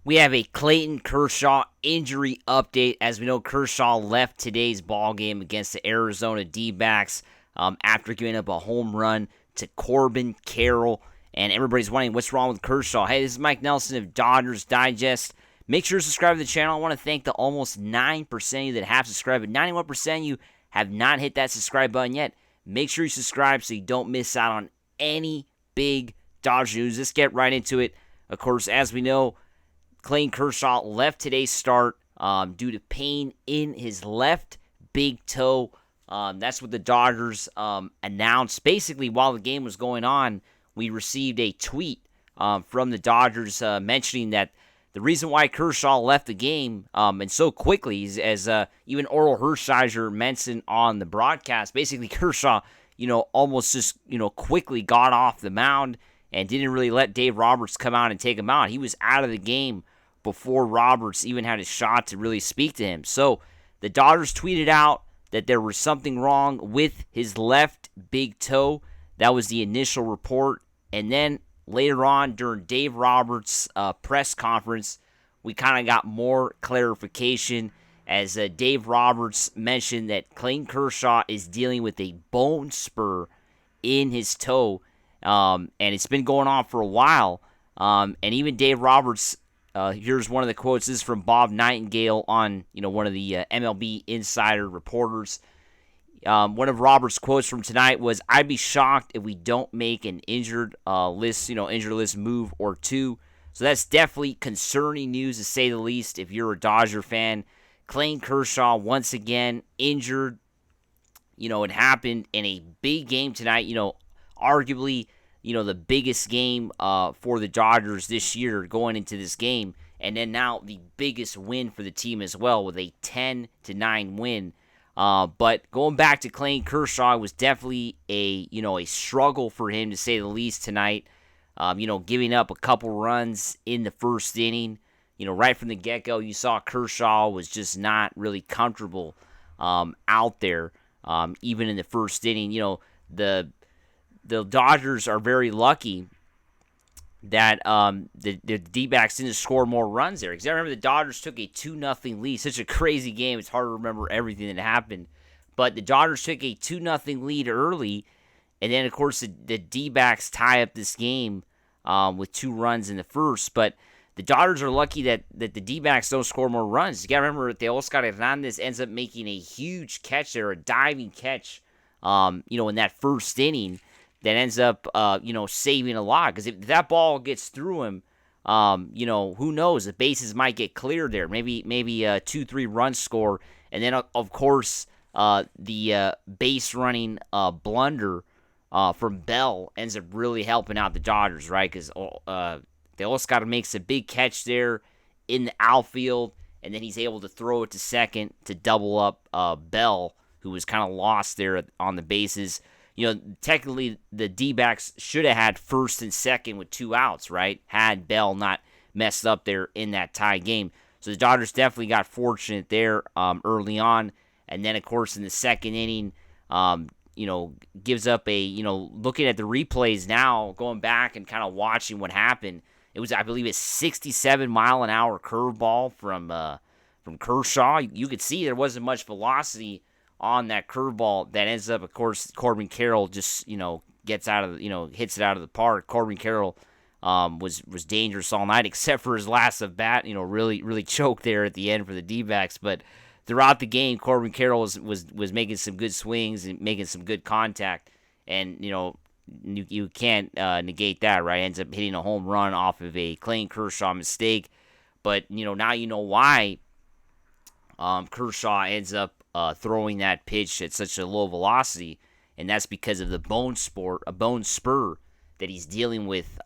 We have a Clayton Kershaw injury update. As we know, Kershaw left today's ball game against the Arizona D-backs after giving up a home run to Corbin Carroll. And everybody's wondering what's wrong with Kershaw. Hey, this is Mike Nelson of Dodgers Digest. Make sure to subscribe to the channel. I want to thank the almost 9% of you that have subscribed, but 91% of you have not hit that subscribe button yet. Make sure you subscribe so you don't miss out on any big Dodger news. Let's get right into it. Of course, as we know, Clayton Kershaw left today's start due to pain in his left big toe. That's what the Dodgers announced. Basically, while the game was going on, we received a tweet from the Dodgers mentioning that the reason why Kershaw left the game and so quickly, as even Oral Hershiser mentioned on the broadcast, basically Kershaw, almost just, quickly got off the mound and didn't really let Dave Roberts come out and take him out. He was out of the game before Roberts even had a shot to really speak to him. So the Dodgers tweeted out that there was something wrong with his left big toe. That was the initial report. And then later on during Dave Roberts' press conference, we kind of got more clarification as Dave Roberts mentioned that Clayton Kershaw is dealing with a bone spur in his toe. And it's been going on for a while. And even Dave Roberts, here's one of the quotes. This is from Bob Nightingale on, one of the MLB insider reporters. One of Roberts' quotes from tonight was, "I'd be shocked if we don't make an injured list move or two." So that's definitely concerning news, to say the least, if you're a Dodger fan. Clayton Kershaw, once again, injured. It happened in a big game tonight. Arguably, the biggest game for the Dodgers this year going into this game. And then now the biggest win for the team as well with a 10-9 win. But going back to Clayton Kershaw, it was definitely a struggle for him, to say the least, tonight. Giving up a couple runs in the first inning. Right from the get-go, you saw Kershaw was just not really comfortable out there, even in the first inning. The Dodgers are very lucky that the D-backs didn't score more runs there. Because I remember the Dodgers took a 2-0 lead. Such a crazy game. It's hard to remember everything that happened. But the Dodgers took a 2-0 lead early. And then, of course, the D-backs tie up this game with 2 runs in the first. But the Dodgers are lucky that the D-backs don't score more runs. You got to remember, Teoscar Hernandez ends up making a huge catch there, a diving catch, in that first inning. That ends up, saving a lot. Because if that ball gets through him, who knows? The bases might get cleared there. Maybe a 2-3 run score. And then, of course, the base running blunder from Bell ends up really helping out the Dodgers, right? Because they also got to make a big catch there in the outfield. And then he's able to throw it to second to double up Bell, who was kind of lost there on the bases. Technically, the D-backs should have had first and second with 2 outs, right? Had Bell not messed up there in that tie game. So the Dodgers definitely got fortunate there early on. And then, of course, in the second inning, gives up looking at the replays now, going back and kind of watching what happened. It was, I believe, a 67-mile-an-hour curveball from Kershaw. You could see there wasn't much velocity on that curveball that ends up, of course, Corbin Carroll just, gets out of, hits it out of the park. Corbin Carroll was dangerous all night, except for his last at bat, really choked there at the end for the D-backs. But throughout the game, Corbin Carroll was making some good swings and making some good contact. And, you can't negate that, right? Ends up hitting a home run off of a Clayton Kershaw mistake. But, now you know why Kershaw ends up throwing that pitch at such a low velocity, and that's because of the bone spur that he's dealing with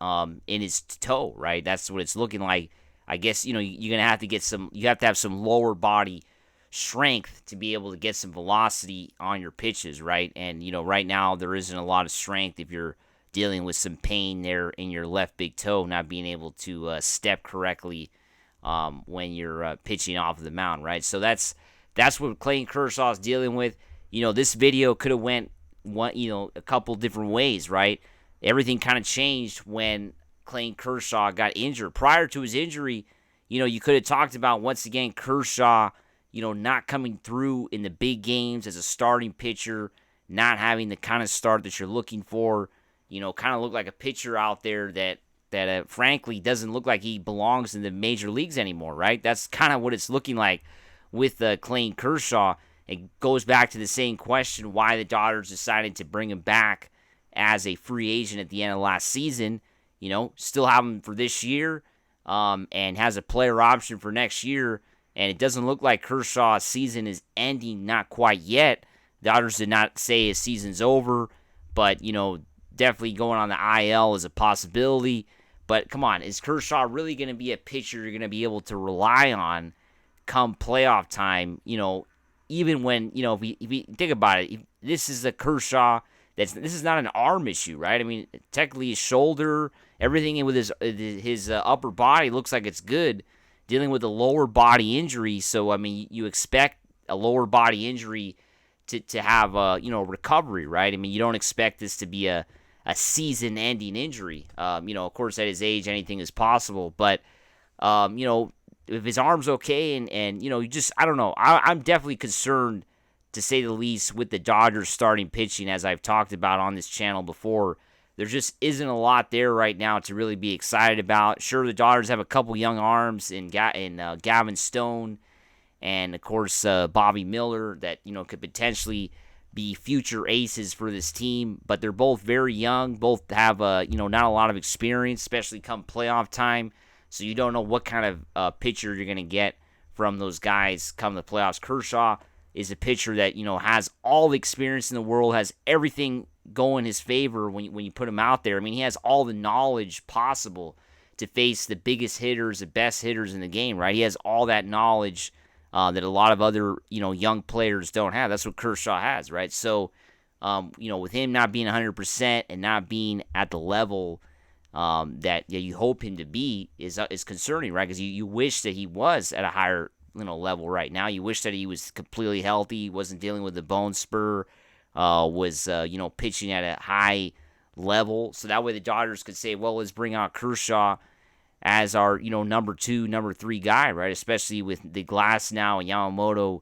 in his toe, right? That's what it's looking like. I guess, you're going to have to you have to have some lower body strength to be able to get some velocity on your pitches, right? And, right now there isn't a lot of strength if you're dealing with some pain there in your left big toe, not being able to step correctly when you're pitching off of the mound, right? So that's what Clayton Kershaw is dealing with. This video could have went a couple different ways, right? Everything kind of changed when Clayton Kershaw got injured. Prior to his injury, you could have talked about, once again, Kershaw, not coming through in the big games as a starting pitcher, not having the kind of start that you're looking for, kind of look like a pitcher out there that frankly doesn't look like he belongs in the major leagues anymore, right? That's kind of what it's looking like with Clayton Kershaw. It goes back to the same question, why the Dodgers decided to bring him back as a free agent at the end of last season. Still have him for this year, and has a player option for next year. And it doesn't look like Kershaw's season is ending, not quite yet. The Dodgers did not say his season's over, but, definitely going on the IL is a possibility. But come on, is Kershaw really going to be a pitcher you're going to be able to rely on come playoff time? Even when, if we think about it, this is a Kershaw this is not an arm issue, right? I mean, technically his shoulder, everything with his upper body looks like it's good, dealing with a lower body injury. So, I mean, you expect a lower body injury to have recovery, right? I mean, you don't expect this to be a season-ending injury. Of course, at his age, anything is possible. But, if his arm's okay and I don't know. I'm definitely concerned, to say the least, with the Dodgers starting pitching, as I've talked about on this channel before. There just isn't a lot there right now to really be excited about. Sure, the Dodgers have a couple young arms in Gavin Stone and, of course, Bobby Miller that, could potentially be future aces for this team. But they're both very young. Both have, not a lot of experience, especially come playoff time. So you don't know what kind of pitcher you're going to get from those guys come the playoffs. Kershaw is a pitcher that, has all the experience in the world, has everything go in his favor when you put him out there. I mean, he has all the knowledge possible to face the biggest hitters, the best hitters in the game, right? He has all that knowledge that a lot of other, young players don't have. That's what Kershaw has, right? So, with him not being 100% and not being at the level that you hope him to be is concerning, right? Because you wish that he was at a higher level right now. You wish that he was completely healthy, wasn't dealing with the bone spur, was pitching at a high level, so that way the Dodgers could say, well, let's bring out Kershaw as our number 2, number 3 guy, right? Especially with the Glasnow and Yamamoto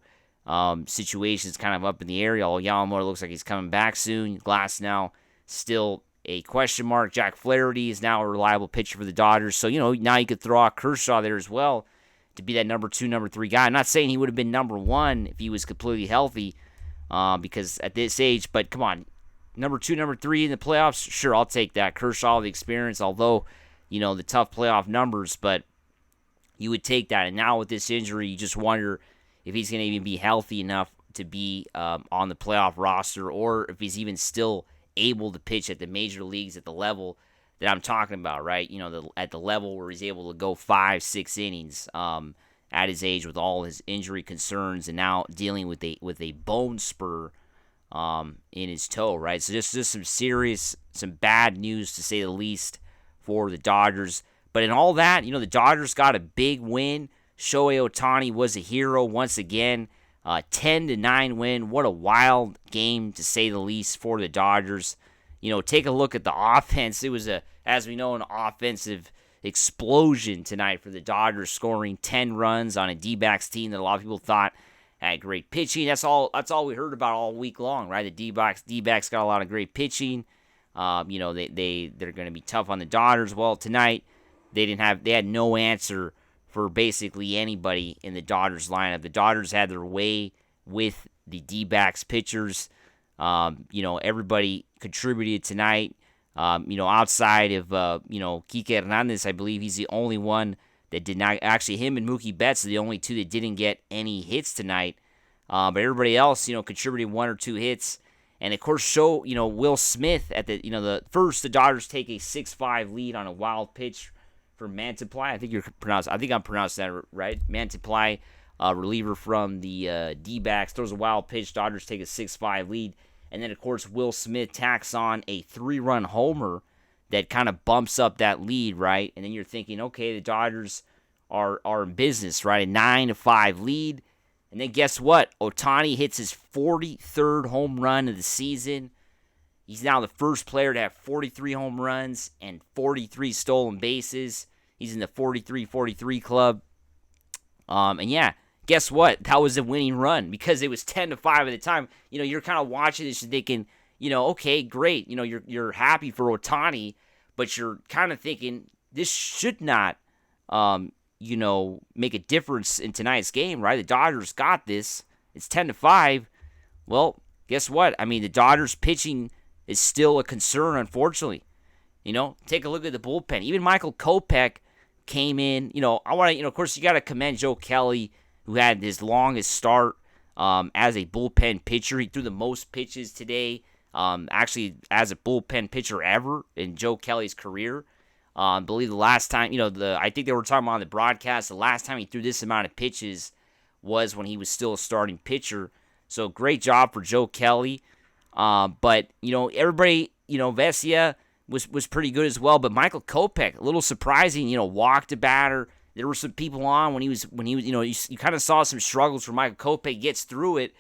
situations kind of up in the air. Although Yamamoto looks like he's coming back soon, Glasnow still a question mark. Jack Flaherty is now a reliable pitcher for the Dodgers, so now you could throw out Kershaw there as well to be that number 2, number 3 guy. I'm not saying he would have been number 1 if he was completely healthy, because at this age, but come on, number 2, number 3 in the playoffs, sure, I'll take that. Kershaw, the experience, although, the tough playoff numbers, but you would take that. And now with this injury, you just wonder if he's going to even be healthy enough to be on the playoff roster, or if he's even still able to pitch at the major leagues at the level that I'm talking about, right? At the level where he's able to go 5-6 innings at his age with all his injury concerns, and now dealing with a bone spur in his toe, right? So just some bad news, to say the least, for the Dodgers. But in all that, the Dodgers got a big win. Shohei Ohtani was a hero once again. 10-9 win. What a wild game, to say the least, for the Dodgers. Take a look at the offense. It was as we know, an offensive explosion tonight for the Dodgers, scoring 10 runs on a D-backs team that a lot of people thought had great pitching. That's all we heard about all week long, right? The D-backs got a lot of great pitching. They're going to be tough on the Dodgers. Well, tonight they had no answer for basically anybody in the Dodgers lineup. The Dodgers had their way with the D-backs pitchers. Everybody contributed tonight. Outside of Kike Hernandez, I believe he's the only one that did not. Actually, him and Mookie Betts are the only two that didn't get any hits tonight. But everybody else, contributed 1 or 2 hits. And of course, Will Smith at the first, the Dodgers take a 6-5 lead on a wild pitch from Mantiply. I think I'm pronouncing that right. Mantiply, reliever from the D-backs, throws a wild pitch. Dodgers take a 6-5 lead. And then, of course, Will Smith tacks on a 3-run homer that kind of bumps up that lead, right? And then you're thinking, okay, the Dodgers are in business, right? A 9-5 lead. And then guess what? Ohtani hits his 43rd home run of the season. He's now the first player to have 43 home runs and 43 stolen bases. He's in the 43-43 club. And yeah, guess what? That was a winning run because it was 10-5 at the time. You're kind of watching this and thinking, okay, great. You're happy for Ohtani, but you're kind of thinking this should not, make a difference in tonight's game, right? The Dodgers got this. It's 10-5. Well, guess what? I mean, the Dodgers pitching is still a concern, unfortunately. Take a look at the bullpen. Even Michael Kopech came in. I want to, of course, you got to commend Joe Kelly, who had his longest start as a bullpen pitcher. He threw the most pitches today, actually, as a bullpen pitcher ever in Joe Kelly's career. I believe the last time, I think they were talking about on the broadcast, the last time he threw this amount of pitches was when he was still a starting pitcher. So great job for Joe Kelly. But, everybody, Vesia was pretty good as well. But Michael Kopech, a little surprising, walked a batter. There were some people on when he was, you kind of saw some struggles for Michael Kopech. He gets through it.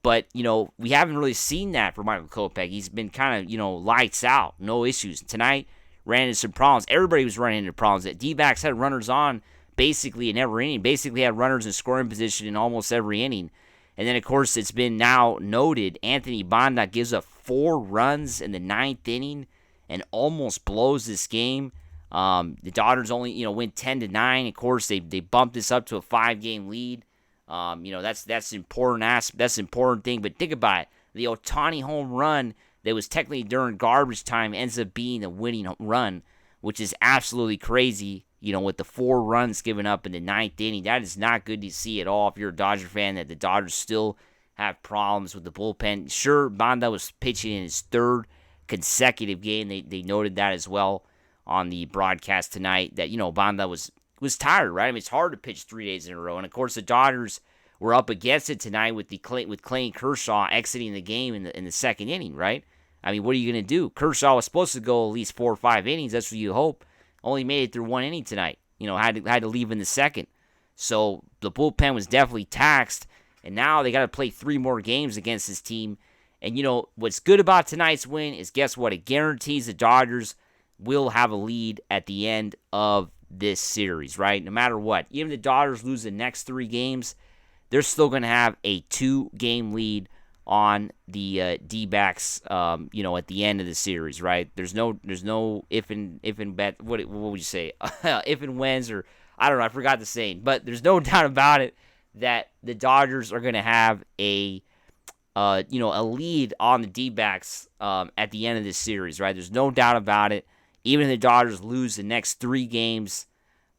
But, we haven't really seen that for Michael Kopech. He's been kind of, lights out, no issues. Tonight, ran into some problems. Everybody was running into problems. The D-backs had runners on basically in every inning. Basically had runners in scoring position in almost every inning. And then, of course, it's been now noted, Anthony Banda gives up 4 runs in the 9th inning and almost blows this game. The Dodgers only, win 10-9. Of course, they bumped this up to a 5-game lead. That's important. That's an important thing. But think about it. The Ohtani home run that was technically during garbage time ends up being a winning run, which is absolutely crazy. With the 4 runs given up in the 9th inning, that is not good to see at all if you're a Dodger fan, that the Dodgers still have problems with the bullpen. Sure, Banda was pitching in his 3rd consecutive game. They noted that as well on the broadcast tonight, that, Banda was tired, right? I mean, it's hard to pitch 3 days in a row. And, of course, the Dodgers were up against it tonight with Clayton Kershaw exiting the game in the 2nd inning, right? I mean, what are you going to do? Kershaw was supposed to go at least 4 or 5 innings. That's what you hope. Only made it through 1 inning tonight. Had to leave in the 2nd. So the bullpen was definitely taxed. And now they got to play 3 more games against this team. And, what's good about tonight's win is, guess what? It guarantees the Dodgers will have a lead at the end of this series, right? No matter what. Even if the Dodgers lose the next 3 games, they're still going to have a 2-game lead on the D-backs, at the end of the series, right? There's no if and bet. What would you say? If and whens, or I don't know. I forgot the saying, but there's no doubt about it that the Dodgers are going to have a lead on the D-backs at the end of this series, right? There's no doubt about it. Even if the Dodgers lose the next 3 games,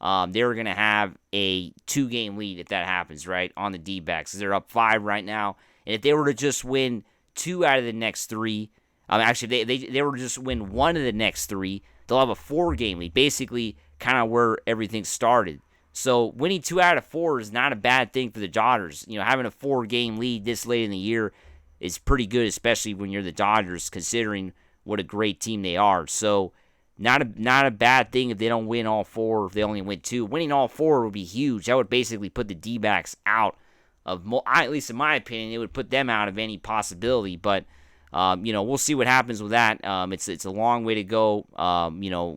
they're going to have a 2-game lead if that happens, right, on the D-backs. They're up 5 right now. And if they were to just win 2 out of the next 3, actually, they were to just win 1 of the next 3, they'll have a 4-game lead, basically kind of where everything started. So winning 2 out of 4 is not a bad thing for the Dodgers. Having a 4-game lead this late in the year is pretty good, especially when you're the Dodgers, considering what a great team they are. So not a bad thing if they don't win all 4, if they only win 2. Winning all 4 would be huge. That would basically put the D-backs out of, at least in my opinion, it would put them out of any possibility. But we'll see what happens with that. It's a long way to go.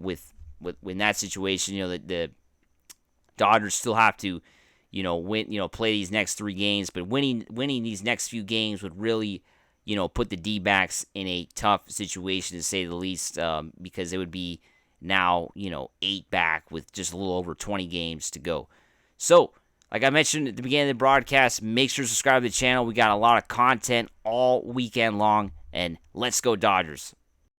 With in that situation, the Dodgers still have to, win, play these next 3 games. But winning these next few games would really, put the D-backs in a tough situation, to say the least, because it would be now, 8 back with just a little over 20 games to go. So, like I mentioned at the beginning of the broadcast, make sure to subscribe to the channel. We got a lot of content all weekend long, and let's go Dodgers.